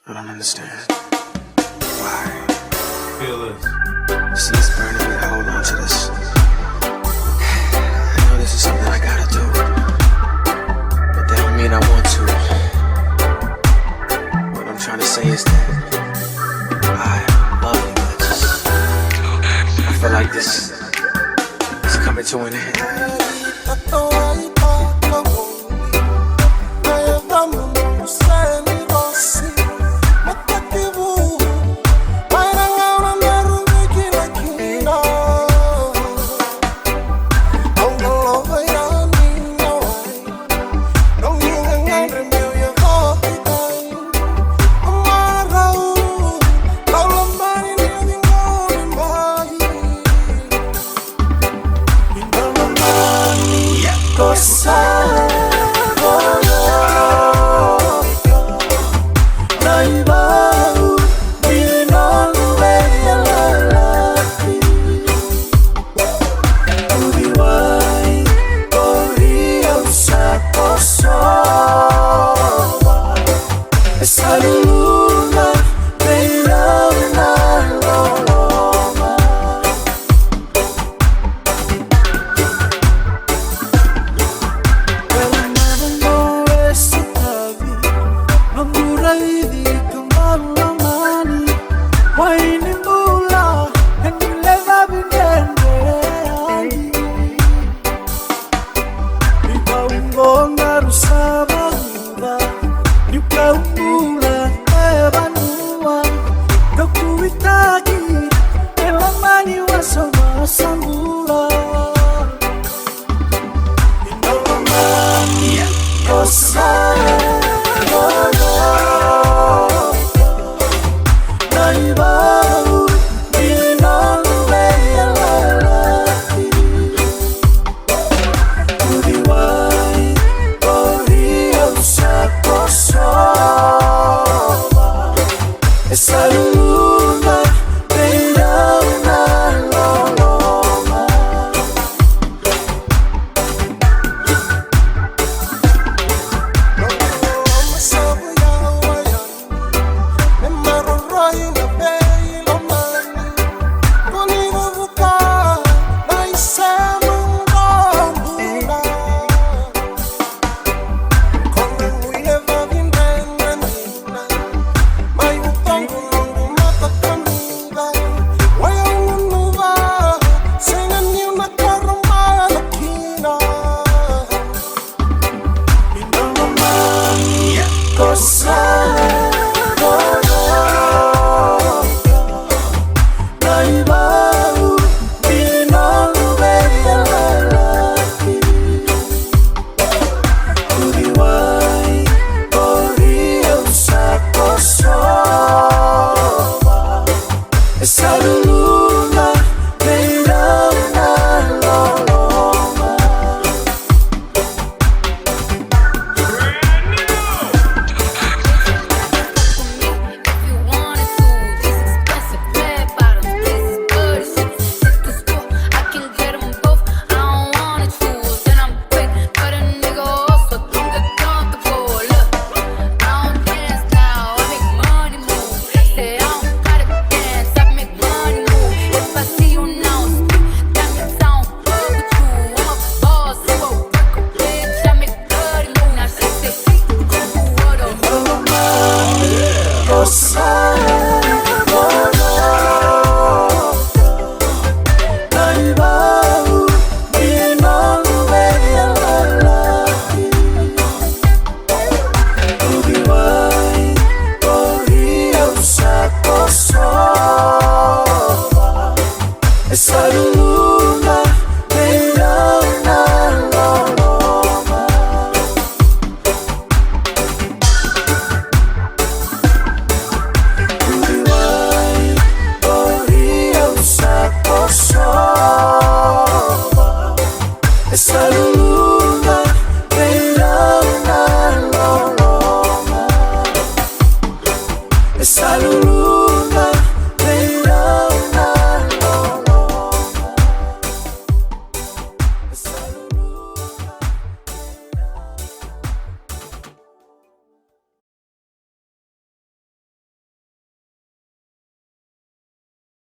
I don't understand. Why? Feel this. See, it's burning me to hold on to this. I know this is something I gotta do, but that don't mean I want to. What I'm trying to say is that I love you, but I feel like this is coming to an end. Salud.